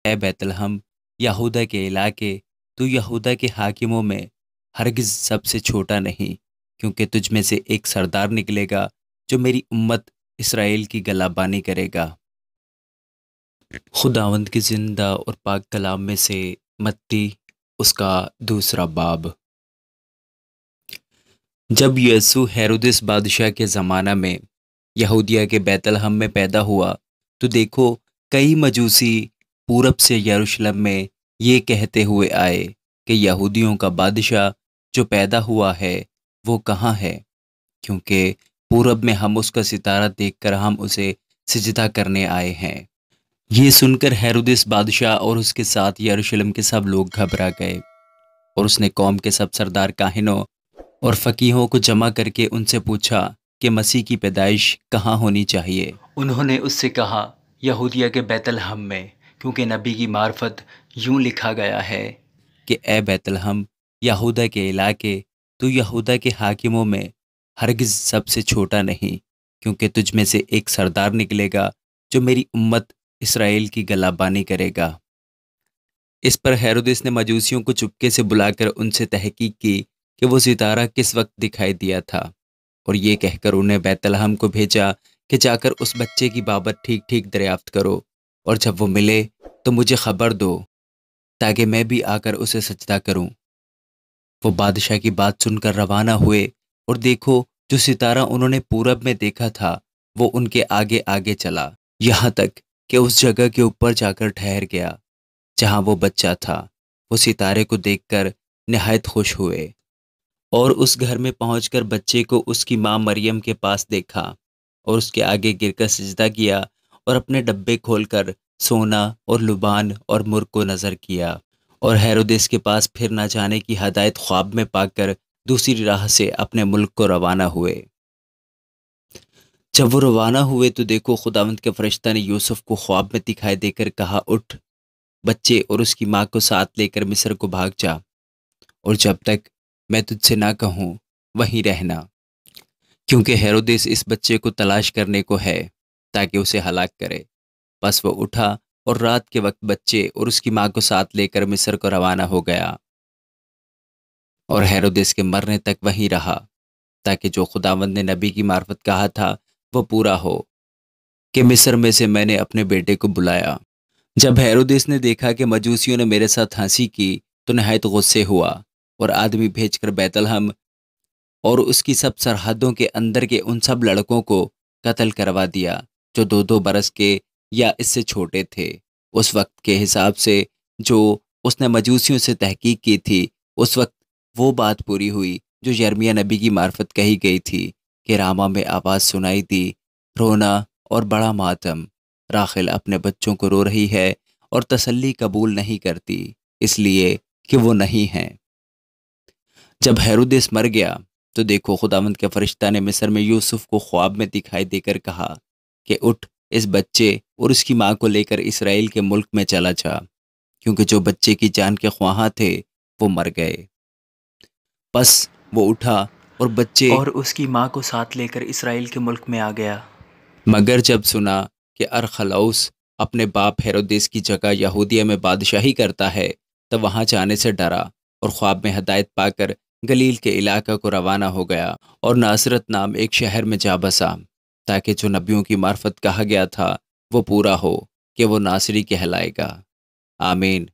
اے بیت لحم یہودا کے علاقے، تو یہودا کے حاکموں میں ہرگز سب سے چھوٹا نہیں، کیونکہ تجھ میں سے ایک سردار نکلے گا جو میری امت اسرائیل کی گلابانی کرے گا۔ خداوند کی زندہ اور پاک کلام میں سے متی، اس کا دوسرا باب۔ جب یسوع ہیرودس بادشاہ کے زمانہ میں یہودیہ کے بیت لحم میں پیدا ہوا، تو دیکھو کئی مجوسی پورب سے یروشلم میں یہ کہتے ہوئے آئے کہ یہودیوں کا بادشاہ جو پیدا ہوا ہے وہ کہاں ہے، کیونکہ پورب میں ہم اس کا ستارہ دیکھ کر ہم اسے سجدہ کرنے آئے ہیں۔ یہ سن کر ہیرودس بادشاہ اور اس کے ساتھ یروشلم کے سب لوگ گھبرا گئے، اور اس نے قوم کے سب سردار کاہنوں اور فقیہوں کو جمع کر کے ان سے پوچھا کہ مسیح کی پیدائش کہاں ہونی چاہیے۔ انہوں نے اس سے کہا، یہودیہ کے بیت لحم میں، کیونکہ نبی کی معرفت یوں لکھا گیا ہے کہ اے بیت لحم یہودا کے علاقے، تو یہودا کے حاکموں میں ہرگز سب سے چھوٹا نہیں، کیونکہ تجھ میں سے ایک سردار نکلے گا جو میری امت اسرائیل کی گلابانی کرے گا۔ اس پر ہیرودس نے مجوسیوں کو چپکے سے بلا کر ان سے تحقیق کی کہ وہ ستارہ کس وقت دکھائی دیا تھا، اور یہ کہہ کر انہیں بیت لحم کو بھیجا کہ جا کر اس بچے کی بابت ٹھیک ٹھیک دریافت کرو، اور جب وہ ملے تو مجھے خبر دو تاکہ میں بھی آ کر اسے سجدہ کروں۔ وہ بادشاہ کی بات سن کر روانہ ہوئے، اور دیکھو جو ستارہ انہوں نے پورب میں دیکھا تھا وہ ان کے آگے آگے چلا، یہاں تک کہ اس جگہ کے اوپر جا کر ٹھہر گیا جہاں وہ بچہ تھا۔ وہ ستارے کو دیکھ کر نہایت خوش ہوئے، اور اس گھر میں پہنچ کر بچے کو اس کی ماں مریم کے پاس دیکھا، اور اس کے آگے گر کر سجدہ کیا، اور اپنے ڈبے کھول کر سونا اور لبان اور مرغ کو نظر کیا، اور ہیرودس کے پاس پھر نہ جانے کی ہدایت خواب میں پا کر دوسری راہ سے اپنے ملک کو روانہ ہوئے۔ جب وہ روانہ ہوئے تو دیکھو خداوند کے فرشتہ نے یوسف کو خواب میں دکھائی دے کر کہا، اٹھ، بچے اور اس کی ماں کو ساتھ لے کر مصر کو بھاگ جا، اور جب تک میں تجھ سے نہ کہوں وہیں رہنا، کیونکہ ہیرودس اس بچے کو تلاش کرنے کو ہے تاکہ اسے ہلاک کرے۔ پس وہ اٹھا اور رات کے وقت بچے اور اس کی ماں کو ساتھ لے کر مصر کو روانہ ہو گیا، اور ہیرودس کے مرنے تک وہیں رہا، تاکہ جو خداوند نے نبی کی معرفت کہا تھا وہ پورا ہو کہ مصر میں سے میں نے اپنے بیٹے کو بلایا۔ جب ہیرودس نے دیکھا کہ مجوسیوں نے میرے ساتھ ہنسی کی تو نہایت غصے ہوا، اور آدمی بھیج کر بیت لحم اور اس کی سب سرحدوں کے اندر کے ان سب لڑکوں کو قتل کروا دیا جو 2 برس کے یا اس سے چھوٹے تھے، اس وقت کے حساب سے جو اس نے مجوسیوں سے تحقیق کی تھی۔ اس وقت وہ بات پوری ہوئی جو یرمیہ نبی کی معرفت کہی گئی تھی کہ راما میں آواز سنائی دی، رونا اور بڑا ماتم، راخل اپنے بچوں کو رو رہی ہے اور تسلی قبول نہیں کرتی، اس لیے کہ وہ نہیں ہیں۔ جب ہیرودس مر گیا تو دیکھو خداوند کے فرشتہ نے مصر میں یوسف کو خواب میں دکھائی دے کر کہا کہ اٹھ، اس بچے اور اس کی ماں کو لے کر اسرائیل کے ملک میں چلا جا، کیونکہ جو بچے کی جان کے خواہاں تھے وہ مر گئے۔ پس وہ اٹھا اور بچے اور اس کی ماں کو ساتھ لے کر اسرائیل کے ملک میں آ گیا، مگر جب سنا کہ ارخلاؤس اپنے باپ ہیرودس کی جگہ یہودیہ میں بادشاہی کرتا ہے تو وہاں جانے سے ڈرا، اور خواب میں ہدایت پا کر گلیل کے علاقہ کو روانہ ہو گیا، اور ناصرت نام ایک شہر میں جا بسا، تاکہ جو نبیوں کی معرفت کہا گیا تھا وہ پورا ہو کہ وہ ناصری کہلائے گا۔ آمین۔